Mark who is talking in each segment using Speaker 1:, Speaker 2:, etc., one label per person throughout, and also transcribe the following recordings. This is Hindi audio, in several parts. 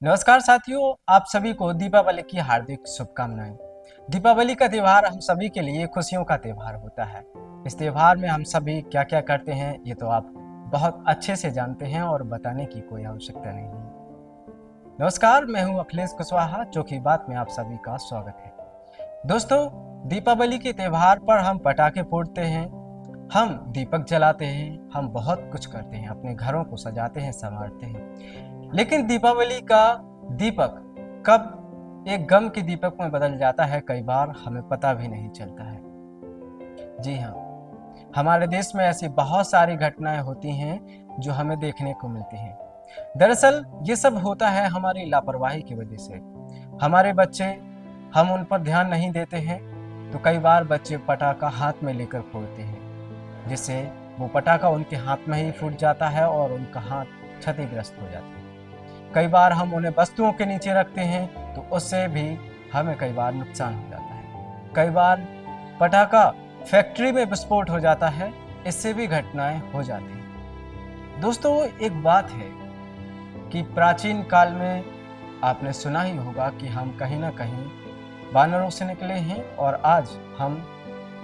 Speaker 1: नमस्कार साथियों, आप सभी को दीपावली की हार्दिक शुभकामनाएं। दीपावली का त्यौहार हम सभी के लिए खुशियों का त्यौहार होता है। इस त्यौहार में हम सभी क्या क्या करते हैं ये तो आप बहुत अच्छे से जानते हैं और बताने की कोई आवश्यकता नहीं है। नमस्कार, मैं हूं अखिलेश कुशवाहा, जो की बात में आप सभी का स्वागत है। दोस्तों, दीपावली के त्यौहार पर हम पटाखे फोड़ते हैं, हम दीपक जलाते हैं, हम बहुत कुछ करते हैं, अपने घरों को सजाते हैं, संवारते हैं। लेकिन दीपावली का दीपक कब एक गम के दीपक में बदल जाता है, कई बार हमें पता भी नहीं चलता है। जी हाँ, हमारे देश में ऐसी बहुत सारी घटनाएं होती हैं जो हमें देखने को मिलती हैं। दरअसल ये सब होता है हमारी लापरवाही की वजह से। हमारे बच्चे, हम उन पर ध्यान नहीं देते हैं, तो कई बार बच्चे पटाखा हाथ में लेकर फोड़ते हैं, जिससे वो पटाखा उनके हाथ में ही फूट जाता है और उनका हाथ क्षतिग्रस्त हो जाता है। कई बार हम उन्हें वस्तुओं के नीचे रखते हैं तो उससे भी हमें कई बार नुकसान हो जाता है। कई बार पटाखा फैक्ट्री में विस्फोट हो जाता है, इससे भी घटनाएं हो जाती हैं। दोस्तों, एक बात है कि प्राचीन काल में आपने सुना ही होगा कि हम कहीं ना कहीं वानरों से निकले हैं और आज हम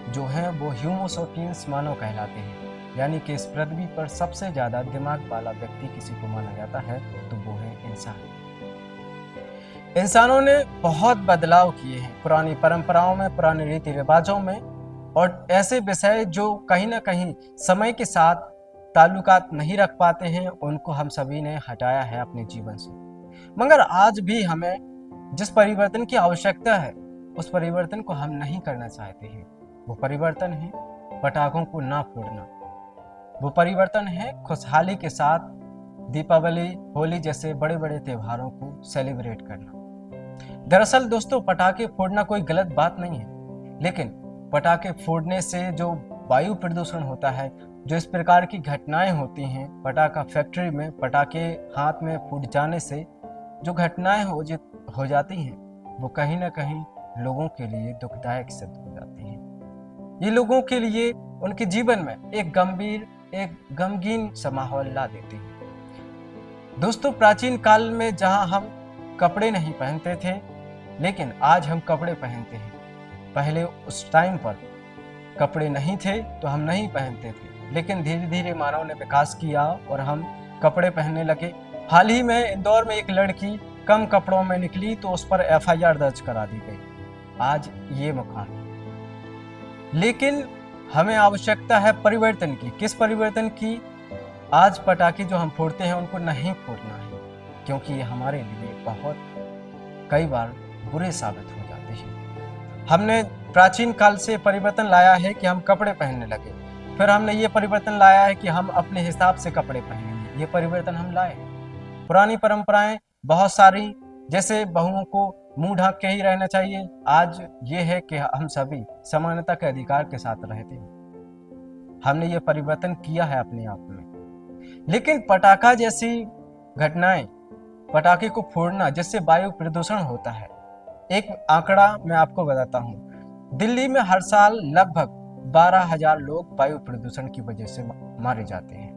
Speaker 1: जो हैं वो ह्यूमो सेपियंस मानव कहलाते हैं। यानी कि इस पृथ्वी पर सबसे ज्यादा दिमाग वाला व्यक्ति किसी को माना जाता है तो वो है इंसान। इंसानों ने बहुत बदलाव किए हैं पुरानी परंपराओं में, पुराने रीति रिवाजों में, और ऐसे विषय जो कहीं ना कहीं समय के साथ ताल्लुकात नहीं रख पाते हैं, उनको हम सभी ने हटाया है अपने जीवन से। मगर आज भी हमें जिस परिवर्तन की आवश्यकता है उस परिवर्तन को हम नहीं करना चाहते हैं। वो परिवर्तन है पटाखों को ना फोड़ना। वो परिवर्तन है खुशहाली के साथ दीपावली, होली जैसे बड़े बड़े त्योहारों को सेलिब्रेट करना। दरअसल दोस्तों, पटाखे फोड़ना कोई गलत बात नहीं है, लेकिन पटाखे फोड़ने से जो वायु प्रदूषण होता है, जो इस प्रकार की घटनाएं होती हैं, पटाखा फैक्ट्री में पटाखे हाथ में फूट जाने से जो घटनाएं हो जाती हैं, वो कहीं ना कहीं लोगों के लिए दुखदायक सिद्ध हो जाती हैं। ये लोगों के लिए उनके जीवन में एक गमगीन सा माहौल ला देती है। दोस्तों, प्राचीन काल में जहां हम कपड़े नहीं पहनते थे, लेकिन आज हम कपड़े पहनते हैं। पहले उस टाइम पर कपड़े नहीं थे तो हम नहीं पहनते थे, लेकिन धीरे धीरे मानव ने विकास किया और हम कपड़े पहनने लगे। हाल ही में इंदौर में एक लड़की कम कपड़ों में निकली तो उस पर एफआईआर दर्ज करा दी गई। आज ये मुकाम है। लेकिन हमें आवश्यकता है परिवर्तन की। किस परिवर्तन की? आज पटाखे जो हम फोड़ते हैं उनको नहीं फोड़ना है, क्योंकि ये हमारे लिए बहुत कई बार बुरे साबित हो जाते हैं। हमने प्राचीन काल से परिवर्तन लाया है कि हम कपड़े पहनने लगे, फिर हमने ये परिवर्तन लाया है कि हम अपने हिसाब से कपड़े पहनेंगे। ये परिवर्तन हम लाए। पुरानी परंपराएं बहुत सारी, जैसे बहुओं को मुंह ढांक के ही रहना चाहिए, आज ये है कि हम सभी समानता के अधिकार के साथ रहते हैं। हमने ये परिवर्तन किया है अपने आप में। लेकिन पटाखा जैसी घटनाएं, पटाखे को फोड़ना जिससे वायु प्रदूषण होता है, एक आंकड़ा मैं आपको बताता हूं। दिल्ली में हर साल लगभग 12,000 लोग वायु प्रदूषण की वजह से मारे जाते हैं।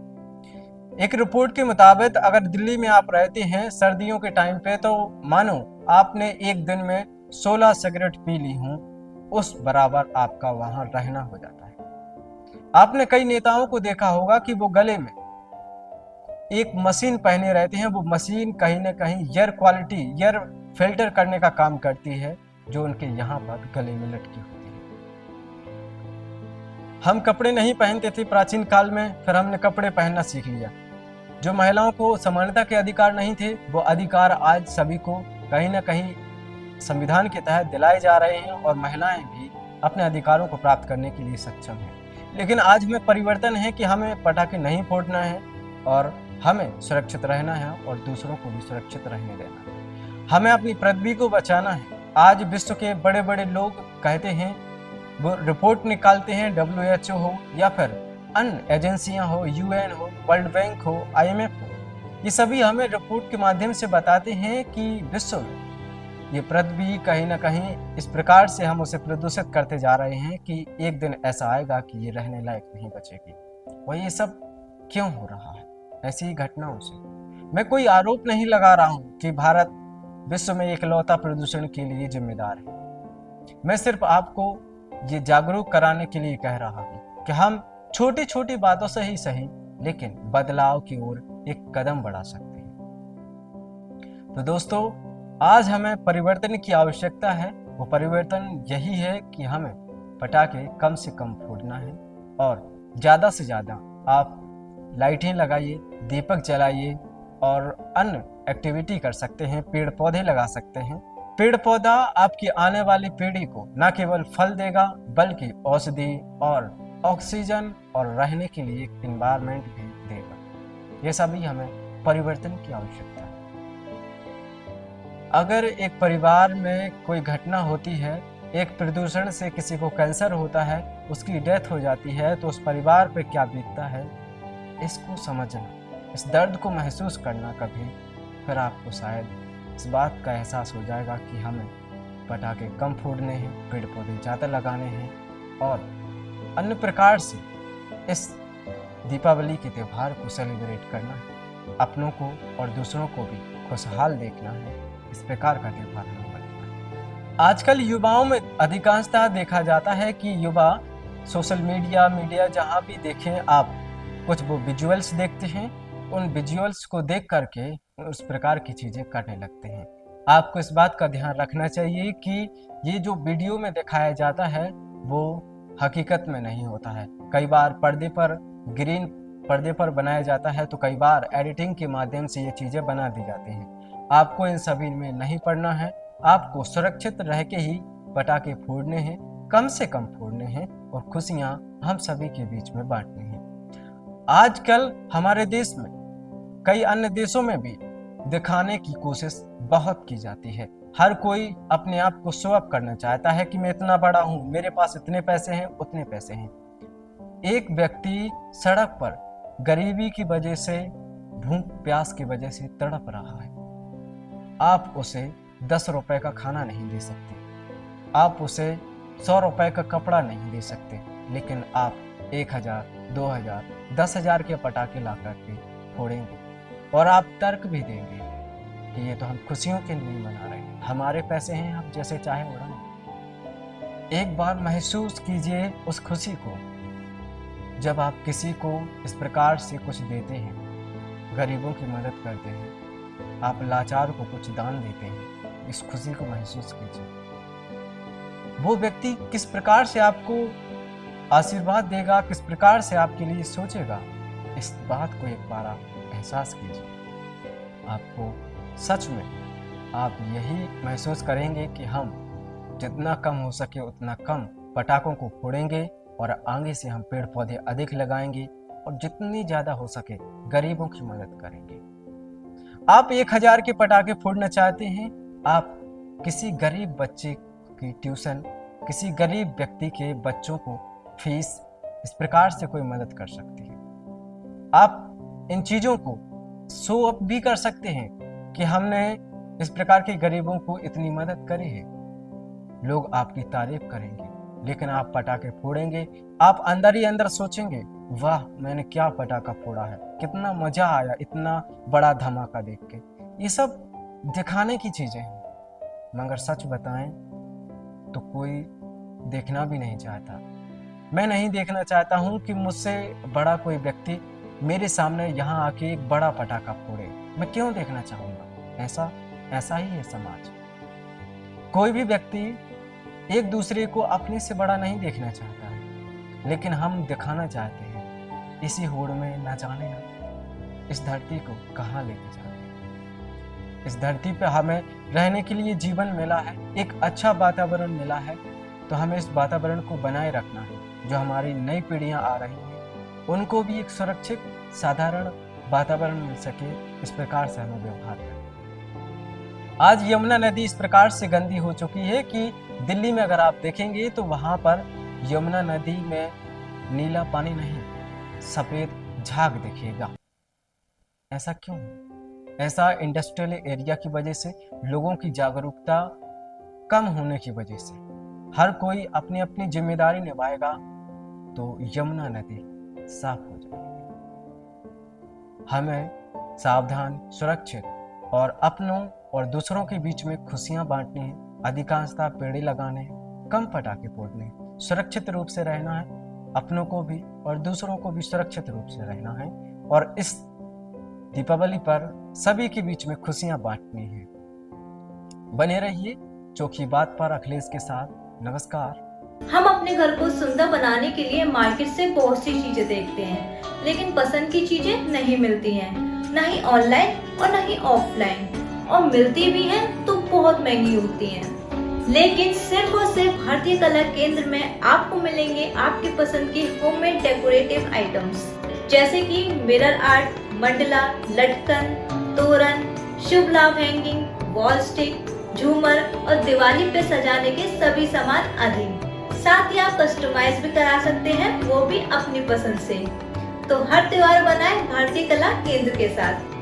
Speaker 1: एक रिपोर्ट के मुताबिक अगर दिल्ली में आप रहते हैं सर्दियों के टाइम पे, तो मानो आपने एक दिन में 16 सिगरेट पी ली हूं, उस बराबर आपका वहां रहना हो जाता है। आपने कई नेताओं को देखा होगा कि वो गले में एक मशीन पहने रहते हैं। वो मशीन कहीं ना कहीं एयर फिल्टर करने का काम करती है, जो उनके यहाँ पर गले में लटकी होती है। हम कपड़े नहीं पहनते थे प्राचीन काल में, फिर हमने कपड़े पहनना सीख लिया। जो महिलाओं को समानता के अधिकार नहीं थे, वो अधिकार आज सभी को कहीं ना कहीं संविधान के तहत दिलाए जा रहे हैं और महिलाएं भी अपने अधिकारों को प्राप्त करने के लिए सक्षम हैं। लेकिन आज हमें परिवर्तन है कि हमें पटाखे नहीं फोड़ना है और हमें सुरक्षित रहना है और दूसरों को भी सुरक्षित रहने देना है। हमें अपनी पृथ्वी को बचाना है। आज विश्व के बड़े बड़े लोग कहते हैं, वो रिपोर्ट निकालते हैं, WHO हो या फिर अन्य एजेंसियां हो, UN हो, वर्ल्ड बैंक हो, IMF हो, ये सभी हमें रिपोर्ट के माध्यम से बताते हैं कि विश्व में ये पृथ्वी कहीं ना कहीं इस प्रकार से हम उसे प्रदूषित करते जा रहे हैं कि एक दिन ऐसा आएगा कि ये रहने लायक नहीं बचेगी। और ये सब क्यों हो रहा है? ऐसी घटनाओं से। मैं कोई आरोप नहीं लगा रहा हूं कि भारत विश्व में इकलौता प्रदूषण के लिए जिम्मेदार है। मैं सिर्फ आपको ये जागरूक कराने के लिए कह रहा हूं कि हम छोटी छोटी बातों से ही सही, लेकिन बदलाव की ओर एक कदम बढ़ा सकते हैं। तो दोस्तों, आज हमें परिवर्तन की आवश्यकता है। वो परिवर्तन यही है कि हमें पटाखे कम से कम फोड़ना है और ज़्यादा से ज़्यादा आप लाइटें लगाइए, दीपक जलाइए और अन्य एक्टिविटी कर सकते हैं। पेड़ पौधे लगा सकते हैं। पेड़ पौधा आपकी आने वाली पीढ़ी को न केवल फल देगा बल्कि औषधि और ऑक्सीजन और रहने के लिए एक एनवायरनमेंट भी देगा। ये सभी हमें परिवर्तन की आवश्यकता है। अगर एक परिवार में कोई घटना होती है, एक प्रदूषण से किसी को कैंसर होता है, उसकी डेथ हो जाती है, तो उस परिवार पर क्या बीतता है, इसको समझना, इस दर्द को महसूस करना कभी, फिर आपको शायद इस बात का एहसास हो जाएगा कि हमें पटाखे कम फोड़ने हैं, पेड़ पौधे ज़्यादा लगाने हैं और अन्य प्रकार से इस दीपावली के त्यौहार को सेलिब्रेट करना है। अपनों को और दूसरों को भी खुशहाल देखना है। इस प्रकार का त्यौहार हमें मनाना है। आजकल युवाओं में अधिकांशतः देखा जाता है कि युवा सोशल मीडिया जहाँ भी देखें आप, कुछ वो विजुअल्स देखते हैं, उन विजुअल्स को देख करके उस प्रकार की चीज़ें करने लगते हैं। आपको इस बात का ध्यान रखना चाहिए कि ये जो वीडियो में दिखाया जाता है वो हकीकत में नहीं होता है। कई बार ग्रीन पर्दे पर बनाया जाता है, तो कई बार एडिटिंग के माध्यम से ये चीज़ें बना दी जाती हैं। आपको इन सभी में नहीं पड़ना है। आपको सुरक्षित रह के ही पटाखे फोड़ने हैं, कम से कम फोड़ने हैं और खुशियाँ हम सभी के बीच में बांटनी हैं। आजकल हमारे देश में, कई अन्य देशों में भी दिखाने की कोशिश बहुत की जाती है। हर कोई अपने आप को शो अप करना चाहता है कि मैं इतना बड़ा हूँ, मेरे पास इतने पैसे हैं, उतने पैसे हैं। एक व्यक्ति सड़क पर गरीबी की वजह से, भूख प्यास की वजह से तड़प रहा है। आप उसे 10 रुपए का खाना नहीं दे सकते, आप उसे 100 रुपए का कपड़ा नहीं दे सकते, लेकिन आप 1000, 2000, 10,000 के पटाखे ला करके फोड़ेंगे और आप तर्क भी देंगे कि ये तो हम खुशियों के लिए मना रहे हैं, हमारे पैसे हैं, हम जैसे चाहे उड़ाएं। एक बार महसूस कीजिए उस खुशी को जब आप किसी को इस प्रकार से कुछ देते हैं, गरीबों की मदद करते हैं, आप लाचार को कुछ दान देते हैं। इस खुशी को महसूस कीजिए। वो व्यक्ति किस प्रकार से आपको आशीर्वाद देगा, किस प्रकार से आपके लिए सोचेगा, इस बात को एक बार आप एहसास कीजिए। आपको सच में आप यही महसूस करेंगे कि हम जितना कम हो सके उतना कम पटाखों को फोड़ेंगे और आगे से हम पेड़ पौधे अधिक लगाएंगे और जितनी ज़्यादा हो सके गरीबों की मदद करेंगे। आप 1000 के पटाखे फोड़ना चाहते हैं, आप किसी गरीब बच्चे की ट्यूशन, किसी गरीब व्यक्ति के बच्चों को फीस, इस प्रकार से कोई मदद कर सकती है। आप इन चीज़ों को शो अप भी कर सकते हैं कि हमने इस प्रकार के गरीबों को इतनी मदद करी है। लोग आपकी तारीफ करेंगे, लेकिन आप पटाखे फोड़ेंगे, आप अंदर ही अंदर सोचेंगे, वाह मैंने क्या पटाखा फोड़ा है, कितना मजा आया इतना बड़ा धमाका देख के। ये सब दिखाने की चीजें हैं, मगर सच बताएं तो कोई देखना भी नहीं चाहता। मैं नहीं देखना चाहता हूं कि मुझसे बड़ा कोई व्यक्ति मेरे सामने यहाँ आके एक बड़ा पटाखा फोड़े। मैं क्यों देखना चाहूँगा? ऐसा ही है समाज। कोई भी व्यक्ति एक दूसरे को अपने से बड़ा नहीं देखना चाहता है, लेकिन हम दिखाना चाहते हैं। इसी होड़ में ना जाने ना इस धरती को कहाँ लेके जाते हैं। इस धरती पे हमें रहने के लिए जीवन मिला है, एक अच्छा वातावरण मिला है, तो हमें इस वातावरण को बनाए रखना है। जो हमारी नई पीढ़ियां आ रही हैं उनको भी एक सुरक्षित साधारण वातावरण मिल सके, इस प्रकार से हमें व्यवहार करें। आज यमुना नदी इस प्रकार से गंदी हो चुकी है कि दिल्ली में अगर आप देखेंगे तो वहां पर यमुना नदी में नीला पानी नहीं, सफेद झाग दिखेगा। ऐसा क्यों? ऐसा इंडस्ट्रियल एरिया की वजह से, लोगों की जागरूकता कम होने की वजह से। हर कोई अपनी अपनी जिम्मेदारी निभाएगा तो यमुना नदी साफ हो जाएगी। हमें सावधान, सुरक्षित और अपनों और दूसरों के बीच में खुशियां बांटनी है। अधिकांशतः पेड़ लगाने हैं, कम पटाखे फोड़ने हैं, सुरक्षित रूप से रहना है, अपनों को भी और दूसरों को भी सुरक्षित रूप से रहना है और इस दीपावली पर सभी के बीच में खुशियां बांटनी है। बने रहिए चोखी बात पर अखिलेश के साथ। नमस्कार।
Speaker 2: हम अपने घर को सुंदर बनाने के लिए मार्केट से बहुत सी चीजें देखते हैं, लेकिन पसंद की चीजें नहीं मिलती हैं, न ही ऑनलाइन और न ही ऑफलाइन, और मिलती भी हैं तो बहुत महंगी होती हैं। लेकिन सिर्फ और सिर्फ भारतीय कला केंद्र में आपको मिलेंगे आपकी पसंद के होममेड डेकोरेटिव आइटम्स, जैसे कि मिरर आर्ट, मंडला, लटकन, तोरण, शुभ लाभ हैंगिंग, वॉल स्टिक, झूमर और दिवाली पे सजाने के सभी सामान आदि। साथ ही आप कस्टमाइज भी करा सकते हैं, वो भी अपनी पसंद से। तो हर त्योहार बनाएं भारतीय कला केंद्र के साथ।